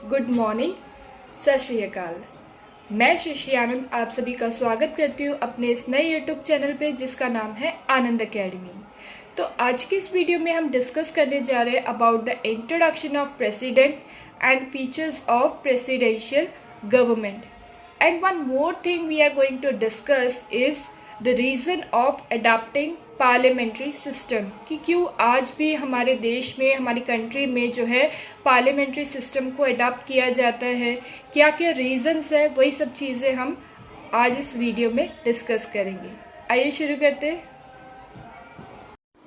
Good morning, सत श्री अकाल। मैं श्री आनंद आप सभी का स्वागत करती हूँ अपने इस नए यूट्यूब चैनल पे जिसका नाम है आनंद अकेडमी। तो आज की इस वीडियो में हम डिस्कस करने जा रहे हैं about the introduction of president and features of presidential government. And one more thing we are going to discuss is the reason of adopting parliamentary system, कि क्यों आज भी हमारे देश में, हमारी कंट्री में जो है पार्लियामेंट्री सिस्टम को अडॉप्ट किया जाता है, क्या क्या रीजंस है, वही सब चीज़ें हम आज इस वीडियो में डिस्कस करेंगे। आइए शुरू करते हैं।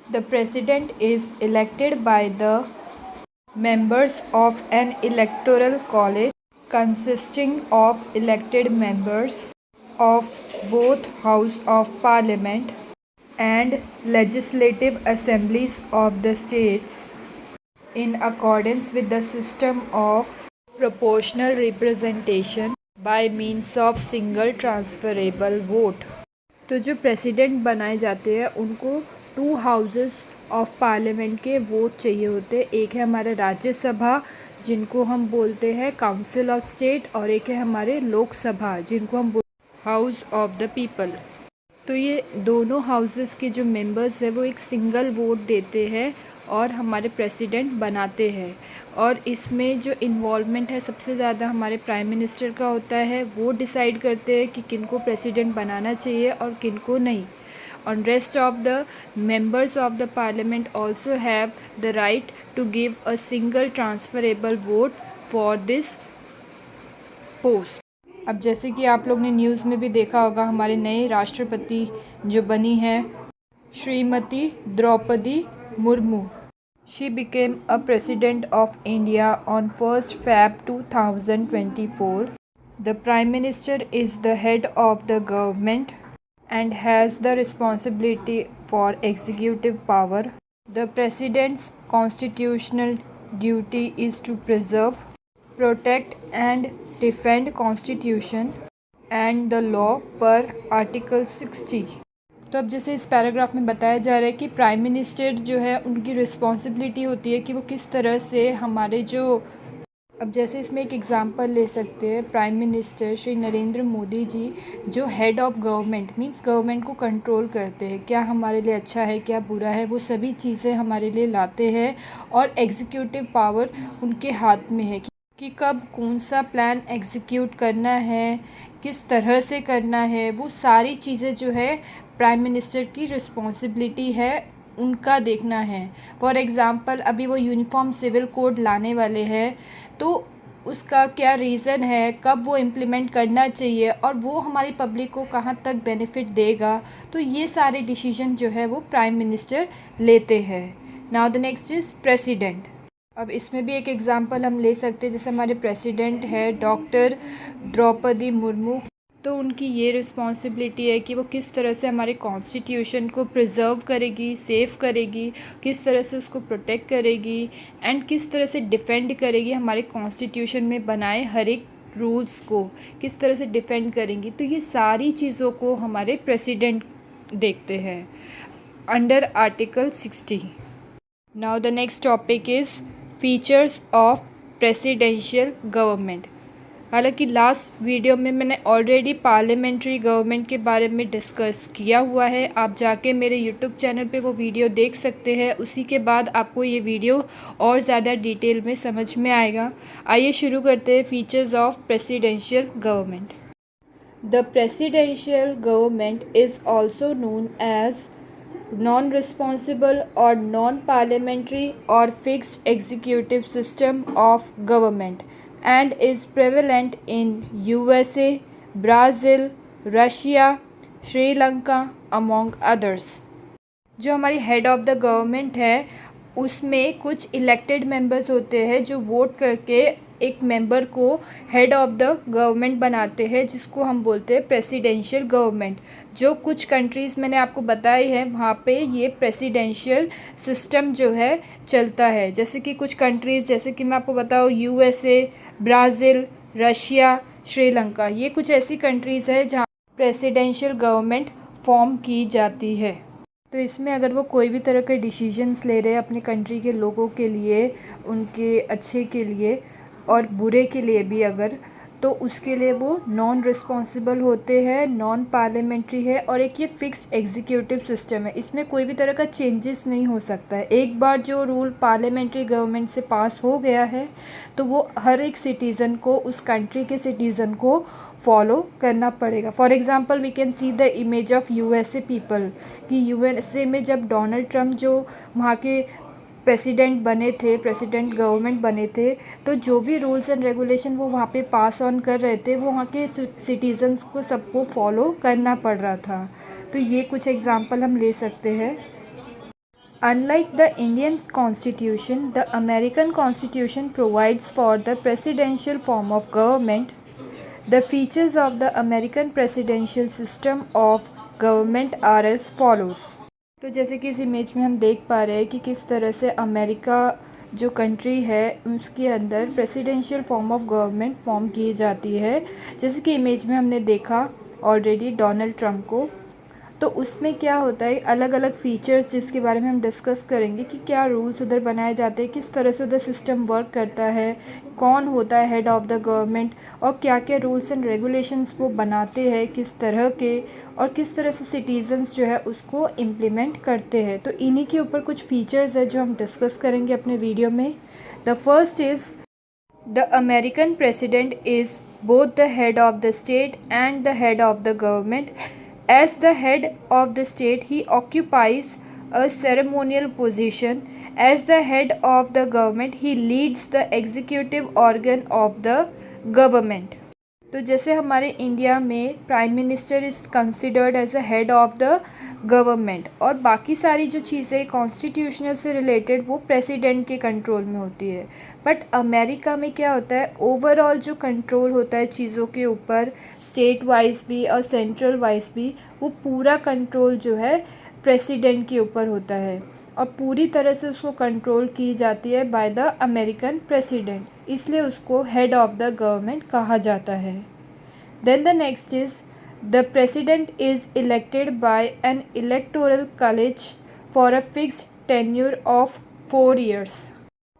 The president is elected by the members of an electoral college consisting of elected members of both House of Parliament and legislative assemblies of the states in accordance with the system of proportional representation by means of single transferable vote। तो जो president बनाए जाते हैं उनको 2 houses of parliament के vote चाहिए होते हैं। एक है हमारा राज्यसभा जिनको हम बोलते हैं काउंसिल ऑफ स्टेट, और एक है हमारे लोकसभा जिनको हम हाउस ऑफ द पीपल। तो ये दोनों हाउसेस के जो मेंबर्स हैं वो एक सिंगल वोट देते हैं और हमारे प्रेसिडेंट बनाते हैं। और इसमें जो इन्वॉल्वमेंट है सबसे ज़्यादा हमारे प्राइम मिनिस्टर का होता है। वो डिसाइड करते हैं कि किनको प्रेसिडेंट बनाना चाहिए और किनको नहीं। और rest of the members of the parliament also have the right to give a single transferable vote for this post. अब जैसे कि आप लोग ने न्यूज़ में भी देखा होगा, हमारे नए राष्ट्रपति जो बनी है Shrimati Draupadi Murmu. She became a president of India on 1 Feb 2024। The prime minister is the head of the government and has the responsibility for executive power. The President's constitutional duty is to preserve, protect and defend Constitution and the law per Article 60। तो अब जैसे इस paragraph में बताया जा रहा है कि प्राइम मिनिस्टर जो है उनकी रिस्पॉन्सिबिलिटी होती है कि वो किस तरह से हमारे जो, अब जैसे इसमें एक एग्जांपल ले सकते हैं, प्राइम मिनिस्टर श्री नरेंद्र मोदी जी जो head of government means government को कंट्रोल करते हैं, क्या हमारे लिए अच्छा है क्या बुरा है वो सभी चीज़ें हमारे लिए लाते हैं। और एग्जीक्यूटिव पावर उनके हाथ में है कि कब कौन सा प्लान एग्जीक्यूट करना है, किस तरह से करना है, वो सारी चीज़ें जो है प्राइम मिनिस्टर की रिस्पॉन्सिबिलिटी है, उनका देखना है। फॉर एग्ज़ाम्पल अभी वो यूनिफॉर्म सिविल कोड लाने वाले हैं, तो उसका क्या रीज़न है, कब वो इम्प्लीमेंट करना चाहिए और वो हमारी पब्लिक को कहाँ तक बेनिफिट देगा, तो ये सारे डिसीजन जो है वो प्राइम मिनिस्टर लेते हैं। Now the next is president. अब इसमें भी एक एग्ज़ाम्पल हम ले सकते हैं, जैसे हमारे प्रेसिडेंट है डॉक्टर द्रौपदी मुर्मू। तो उनकी ये रिस्पॉन्सिबिलिटी है कि वो किस तरह से हमारे कॉन्स्टिट्यूशन को प्रिजर्व करेगी, सेव करेगी, किस तरह से उसको प्रोटेक्ट करेगी एंड किस तरह से डिफेंड करेगी, हमारे कॉन्स्टिट्यूशन में बनाए हर एक रूल्स को किस तरह से डिफेंड करेंगी। तो ये सारी चीज़ों को हमारे प्रेसिडेंट देखते हैं under article 60। Now the next topic is features of presidential government. हालांकि लास्ट वीडियो में मैंने ऑलरेडी पार्लियामेंट्री गवर्नमेंट के बारे में डिस्कस किया हुआ है, आप जाके मेरे यूट्यूब चैनल पे वो वीडियो देख सकते हैं। उसी के बाद आपको ये वीडियो और ज़्यादा डिटेल में समझ में आएगा। आइए शुरू करते हैं features of presidential government. The presidential government is also known as non-responsible or non-parliamentary or fixed executive system of government and is prevalent in USA, Brazil, Russia, Sri Lanka among others। जो हमारी head of the government है उसमें कुछ elected members होते हैं जो vote करके एक मेंबर को हेड ऑफ़ द गवर्नमेंट बनाते हैं, जिसको हम बोलते हैं प्रेसिडेंशियल गवर्नमेंट। जो कुछ कंट्रीज़ मैंने आपको बताई है वहाँ पे ये प्रेसिडेंशियल सिस्टम जो है चलता है। जैसे कि कुछ कंट्रीज़, जैसे कि मैं आपको बताऊँ USA, ब्राज़ील, रशिया, श्रीलंका, ये कुछ ऐसी कंट्रीज़ है जहाँ प्रेसिडेंशियल गवर्नमेंट फॉर्म की जाती है। तो इसमें अगर वो कोई भी तरह के डिसीजंस ले रहे हैं अपने कंट्री के लोगों के लिए, उनके अच्छे के लिए, और बुरे के लिए भी अगर, तो उसके लिए वो नॉन रिस्पॉन्सिबल होते हैं, नॉन पार्लियामेंट्री है और एक ये फिक्स्ड एग्जीक्यूटिव सिस्टम है। इसमें कोई भी तरह का चेंजेस नहीं हो सकता है। एक बार जो रूल पार्लियामेंट्री गवर्नमेंट से पास हो गया है तो वो हर एक सिटीज़न को, उस कंट्री के सिटीज़न को फॉलो करना पड़ेगा। For example we can see the image of USA people, कि यूएसए में जब डोनाल्ड ट्रम्प जो वहाँ के प्रेसिडेंट गवर्नमेंट बने थे, तो जो भी रूल्स एंड रेगुलेशन वो वहाँ पे पास ऑन कर रहे थे वो वहाँ के सिटीजन्स को सबको फॉलो करना पड़ रहा था। तो ये कुछ एग्जांपल हम ले सकते हैं। Unlike the Indian constitution, the American constitution provides for the presidential form of government. The features of the American presidential system of government are as follows. तो जैसे कि इस इमेज में हम देख पा रहे हैं कि किस तरह से अमेरिका जो कंट्री है उसके अंदर presidential form of government form की जाती है। जैसे कि इमेज में हमने देखा ऑलरेडी डोनाल्ड ट्रम्प को, तो उसमें क्या होता है, अलग अलग फीचर्स जिसके बारे में हम डिस्कस करेंगे कि क्या रूल्स उधर बनाए जाते हैं, किस तरह से उधर सिस्टम वर्क करता है, कौन होता है हेड ऑफ़ द गवर्नमेंट और क्या क्या रूल्स एंड रेगुलेशंस वो बनाते हैं किस तरह के, और किस तरह से सिटीजन्स जो है उसको इम्प्लीमेंट करते हैं। तो इन्हीं के ऊपर कुछ फीचर्स है जो हम डिस्कस करेंगे अपने वीडियो में। The first is the American president is both the head of the state and the head of the government. As the head of the state, he occupies a ceremonial position. As the head of the government, he leads the executive organ of the government. तो जैसे हमारे India में prime minister is considered as a head of the government और बाकी सारी जो चीज़ें constitutional से रिलेटेड वो प्रेसिडेंट के कंट्रोल में होती है। बट अमेरिका में क्या होता है, ओवरऑल जो कंट्रोल होता है चीज़ों के ऊपर, स्टेट वाइज भी और सेंट्रल वाइज भी, वो पूरा कंट्रोल जो है प्रेसिडेंट के ऊपर होता है और पूरी तरह से उसको कंट्रोल की जाती है बाय द अमेरिकन प्रेसिडेंट, इसलिए उसको हेड ऑफ़ द गवर्नमेंट कहा जाता है। Then the next is the president is elected by an electoral college for a fixed tenure of 4 years.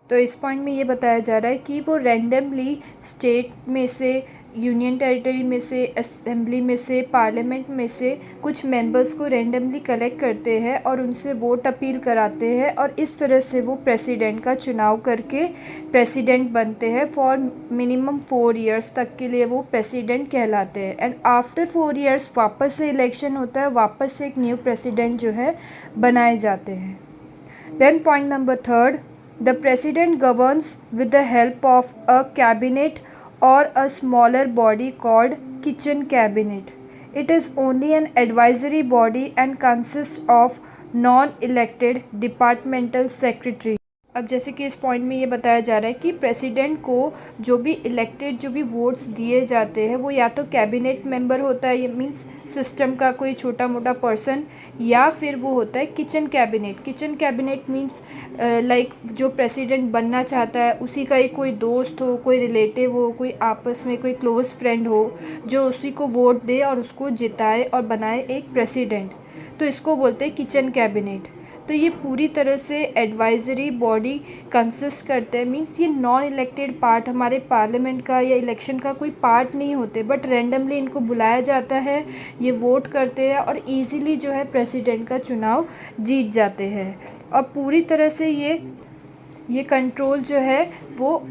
तो इस पॉइंट में ये बताया जा रहा है कि वो रैंडमली स्टेट में से, यूनियन टेरिटरी में से, असेंबली में से, पार्लियामेंट में से कुछ मेंबर्स को रैंडमली कलेक्ट करते हैं और उनसे वोट अपील कराते हैं और इस तरह से वो प्रेसिडेंट का चुनाव करके प्रेसिडेंट बनते हैं। फॉर मिनिमम 4 years तक के लिए वो प्रेसिडेंट कहलाते हैं एंड आफ्टर 4 years वापस से इलेक्शन होता है, वापस से एक न्यू प्रेसिडेंट जो है बनाए जाते हैं। Then point number 3, the president governs with the help of a cabinet or a smaller body called kitchen cabinet. It is only an advisory body and consists of non-elected departmental secretary. अब जैसे कि इस point में ये बताया जा रहा है कि प्रेसिडेंट को जो भी इलेक्टेड, जो भी वोट्स दिए जाते हैं वो या तो कैबिनेट मेंबर होता है, ये मीन्स सिस्टम का कोई छोटा मोटा पर्सन, या फिर वो होता है kitchen cabinet. Kitchen cabinet means like जो प्रेसिडेंट बनना चाहता है उसी का एक कोई दोस्त हो, कोई रिलेटिव हो, कोई आपस में कोई क्लोज़ फ्रेंड हो जो उसी को वोट दे और उसको जिताए और बनाए एक प्रेसिडेंट, तो इसको बोलते हैं किचन कैबिनेट। तो ये पूरी तरह से एडवाइजरी बॉडी कंसिस्ट करते हैं, मींस ये नॉन इलेक्टेड पार्ट हमारे पार्लियामेंट का या इलेक्शन का कोई पार्ट नहीं होते, बट रैंडमली इनको बुलाया जाता है, ये वोट करते हैं और इजीली जो है प्रेसिडेंट का चुनाव जीत जाते हैं। और पूरी तरह से ये कंट्रोल जो है वो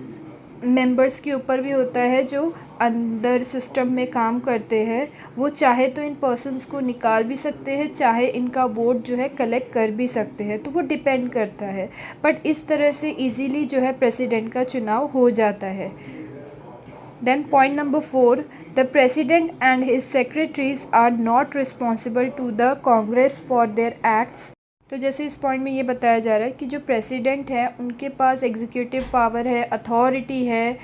मेंबर्स के ऊपर भी होता है जो अंदर सिस्टम में काम करते हैं। वो चाहे तो इन पर्सन्स को निकाल भी सकते हैं, चाहे इनका वोट जो है कलेक्ट कर भी सकते हैं, तो वो डिपेंड करता है। बट इस तरह से इजीली जो है प्रेसिडेंट का चुनाव हो जाता है। Then point number 4, the president and his secretaries are not responsible to the Congress for their acts. तो जैसे इस पॉइंट में ये बताया जा रहा है कि जो प्रेसिडेंट है उनके पास एग्जीक्यूटिव पावर है, अथॉरिटी है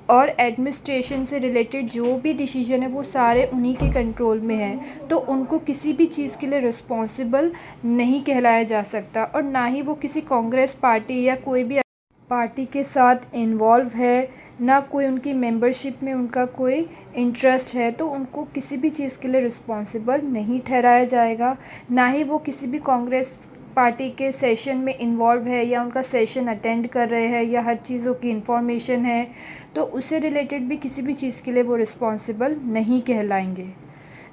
और एडमिनिस्ट्रेशन से रिलेटेड जो भी डिसीजन है वो सारे उन्हीं के कंट्रोल में है, तो उनको किसी भी चीज़ के लिए रिस्पॉन्सिबल नहीं कहलाया जा सकता और ना ही वो किसी कांग्रेस पार्टी या कोई भी पार्टी के साथ इन्वॉल्व है, ना कोई उनकी मेंबरशिप में उनका कोई इंटरेस्ट है, तो उनको किसी भी चीज़ के लिए रिस्पॉन्सिबल नहीं ठहराया जाएगा। ना ही वो किसी भी कांग्रेस पार्टी के सेशन में इन्वॉल्व है या उनका सेशन अटेंड कर रहे हैं या हर चीज़ों की इन्फॉर्मेशन है, तो उससे रिलेटेड भी किसी भी चीज़ के लिए वो रिस्पॉन्सिबल नहीं कहलाएंगे।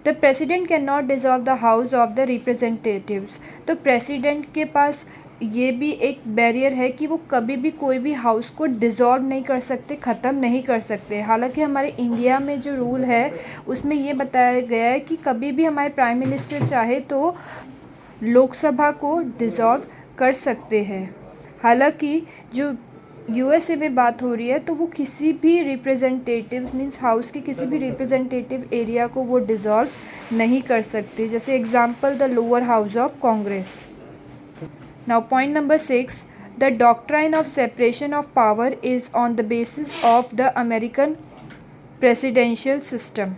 The president can not dissolve the house of the representatives. तो प्रेसिडेंट के पास ये भी एक बैरियर है कि वो कभी भी कोई भी हाउस को डिज़ोल्व नहीं कर सकते, ख़त्म नहीं कर सकते। हालांकि हमारे इंडिया में जो रूल है उसमें ये बताया गया है कि कभी भी हमारे प्राइम मिनिस्टर चाहे तो लोकसभा को डिज़ोल्व कर सकते हैं। हालांकि जो यूएसए में बात हो रही है तो वो किसी भी रिप्रेजेंटेटिव मींस हाउस के किसी भी रिप्रेजेंटेटिव एरिया को वो डिज़ोल्व नहीं कर सकते। जैसे example the lower house of Congress. Now point number 6, the doctrine of separation of power is on the basis of the American presidential system.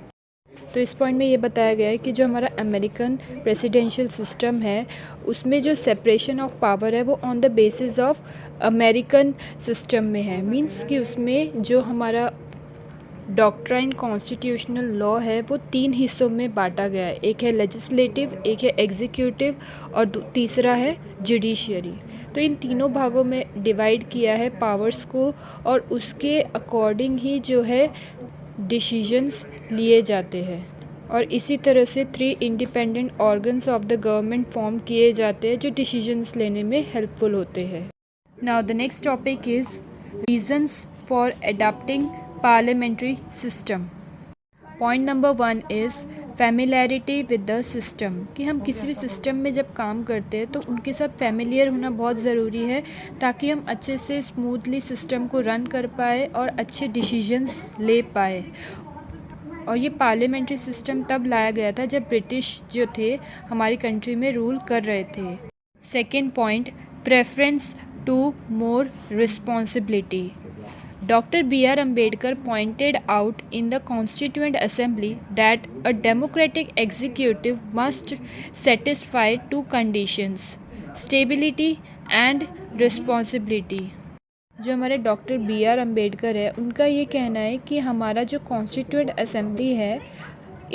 तो इस पॉइंट में ये बताया गया है कि जो हमारा अमेरिकन प्रेसिडेंशियल सिस्टम है उसमें जो सेपरेशन ऑफ पावर है वो on the basis of American system में है। मींस कि उसमें जो हमारा डॉक्ट्राइन कॉन्स्टिट्यूशनल लॉ है वो 3 हिस्सों में बांटा गया है। एक है लेजिस्लेटिव, एक है एग्जीक्यूटिव और तीसरा है जुडिशियरी। तो इन तीनों भागों में डिवाइड किया है पावर्स को और उसके अकॉर्डिंग ही जो है डिसीजंस लिए जाते हैं। और इसी तरह से 3 independent organs of the government form किए जाते हैं जो डिसीजंस लेने में हेल्पफुल होते हैं। Now the next topic is reasons for adopting parliamentary system. Point number 1 is familiarity with the system, कि हम किसी भी सिस्टम में जब काम करते हैं तो उनके साथ फैमिलियर होना बहुत ज़रूरी है ताकि हम अच्छे से स्मूथली सिस्टम को रन कर पाए और अच्छे डिसीजंस ले पाए। और ये पार्लियामेंट्री सिस्टम तब लाया गया था जब ब्रिटिश जो थे हमारी कंट्री में रूल कर रहे थे। Second point, preference to more responsibility. Dr. B.R. Ambedkar pointed out in the Constituent Assembly that a democratic executive must satisfy 2 conditions: stability and responsibility। जो हमारे डॉक्टर B.R. अम्बेडकर है उनका ये कहना है कि हमारा जो कॉन्स्टिट्यूएंट असेंबली है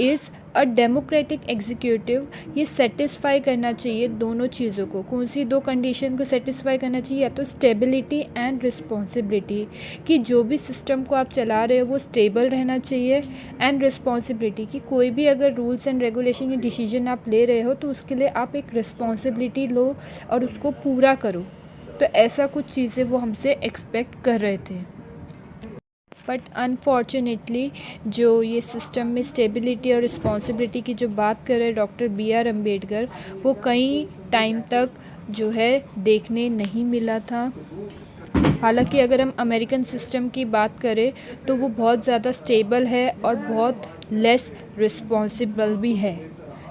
इज़ अ डेमोक्रेटिक एग्जीक्यूटिव, ये सेटिस्फाई करना चाहिए दोनों चीज़ों को। कौन सी 2 कंडीशन को सेटिस्फाई करना चाहिए? या तो स्टेबिलिटी एंड रिस्पॉन्सिबिलिटी, कि जो भी सिस्टम को आप चला रहे हो वो स्टेबल रहना चाहिए, एंड रिस्पॉन्सिबिलिटी कि कोई भी अगर रूल्स एंड रेगुलेशन या डिसीजन आप ले रहे हो तो उसके लिए आप एक रिस्पॉन्सिबिलिटी लो और उसको पूरा करो। तो ऐसा कुछ चीज़ें वो हमसे एक्सपेक्ट कर रहे थे। बट अनफॉर्चुनेटली जो ये सिस्टम में स्टेबिलिटी और रिस्पॉन्सिबिलिटी की जो बात कर रहे हैं डॉक्टर B.R. अम्बेडकर, वो कई टाइम तक जो है देखने नहीं मिला था। हालांकि अगर हम अमेरिकन सिस्टम की बात करें तो वो बहुत ज़्यादा स्टेबल है और बहुत लेस रिस्पॉन्सिबल भी है।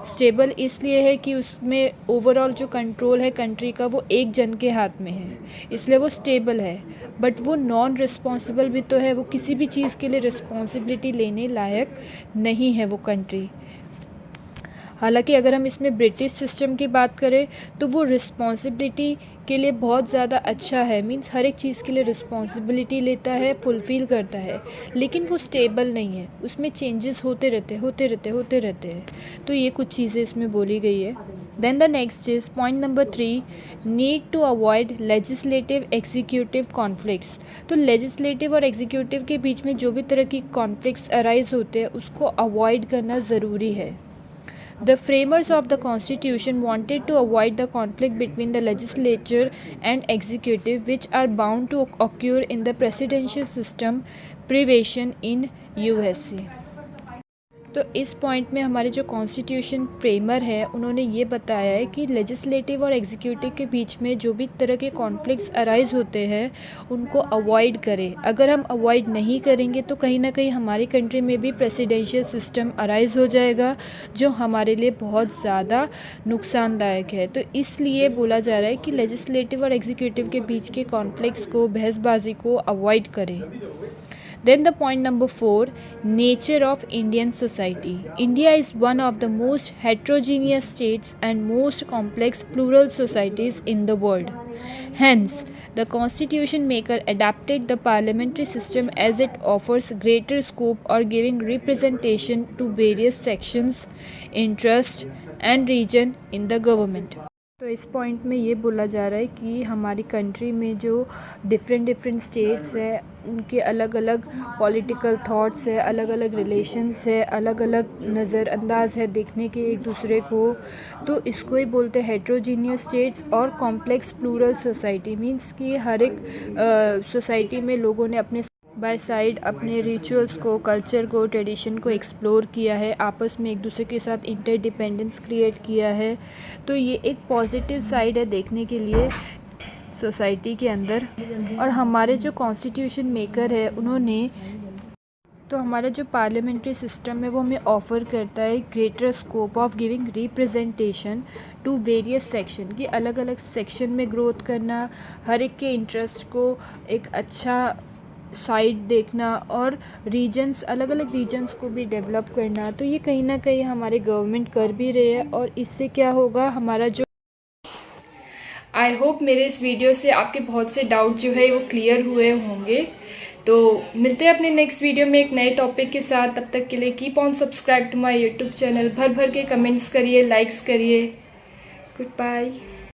स्टेबल इसलिए है कि उसमें ओवरऑल जो कंट्रोल है कंट्री का वो एक जन के हाथ में है, इसलिए वो स्टेबल है। बट वो नॉन रिस्पॉन्सिबल भी तो है, वो किसी भी चीज़ के लिए रिस्पॉन्सिबिलिटी लेने लायक नहीं है वो कंट्री। हालांकि अगर हम इसमें ब्रिटिश सिस्टम की बात करें तो वो रिस्पॉन्सिबिलिटी के लिए बहुत ज़्यादा अच्छा है। मींस हर एक चीज़ के लिए रिस्पॉन्सिबिलिटी लेता है, फुलफ़िल करता है, लेकिन वो स्टेबल नहीं है, उसमें चेंजेस होते रहते हैं। तो ये कुछ चीज़ें इसमें बोली गई है। Then the next is point number 3, need to avoid legislative executive conflicts. तो लेजिस्लेटिव और एग्जीक्यूटिव के बीच में जो भी तरह की कॉन्फ्लिक्ट्स अराइज होते हैं उसको अवॉइड करना ज़रूरी है। The framers of the Constitution wanted to avoid the conflict between the legislature and executive, which are bound to occur in the presidential system prevasion in USA। तो इस पॉइंट में हमारे जो कॉन्स्टिट्यूशन फ्रेमर है उन्होंने ये बताया है कि लेजिस्लेटिव और एग्जीक्यूटिव के बीच में जो भी तरह के कॉन्फ्लिक्ट्स अराइज होते हैं उनको अवॉइड करें। अगर हम अवॉइड नहीं करेंगे तो कहीं ना कहीं हमारी कंट्री में भी प्रेसिडेंशियल सिस्टम अराइज हो जाएगा जो हमारे लिए बहुत ज़्यादा नुकसानदायक है। तो इसलिए बोला जा रहा है कि लेजिस्लेटिव और एग्जीक्यूटिव के बीच के कॉन्फ्लिक्ट्स को, बहसबाजी को अवॉइड करें। Then the point number 4, nature of Indian society. India is one of the most heterogeneous states and most complex plural societies in the world. Hence, the constitution maker adapted the parliamentary system as it offers greater scope or giving representation to various sections, interests and region in the government. तो इस point में ये बोला जा रहा है कि हमारी कंट्री में जो डिफरेंट स्टेट्स है उनके अलग अलग पॉलिटिकल थॉट्स है, अलग अलग रिलेशंस है, अलग अलग नज़रअंदाज है देखने के एक दूसरे को। तो इसको ही बोलते हैं हेट्रोजीनियस स्टेट्स और कॉम्प्लेक्स प्लूरल सोसाइटी। मींस कि हर एक सोसाइटी में लोगों ने अपने बाय साइड अपने रिचुअल्स को, कल्चर को, ट्रेडिशन को एक्सप्लोर किया है, आपस में एक दूसरे के साथ इंटरडिपेंडेंस क्रिएट किया है। तो ये एक पॉजिटिव साइड है देखने के लिए सोसाइटी के अंदर। और हमारे जो कॉन्स्टिट्यूशन मेकर है उन्होंने, तो हमारा जो पार्लियामेंट्री सिस्टम है वो हमें ऑफ़र करता है greater scope of giving representation to various section, कि अलग अलग सेक्शन में ग्रोथ करना, हर एक के इंटरेस्ट को एक अच्छा साइड देखना और रीजन्स, अलग अलग रीजन्स को भी डेवलप करना। तो ये कहीं ना कहीं हमारे गवर्नमेंट कर भी रहे हैं। और इससे क्या होगा, हमारा जो, आई होप मेरे इस वीडियो से आपके बहुत से डाउट जो है वो क्लियर हुए होंगे। तो मिलते हैं अपने नेक्स्ट वीडियो में एक नए टॉपिक के साथ। तब तक के लिए keep on subscribe to my YouTube channel. भर भर के कमेंट्स करिए, लाइक्स करिए। Good bye.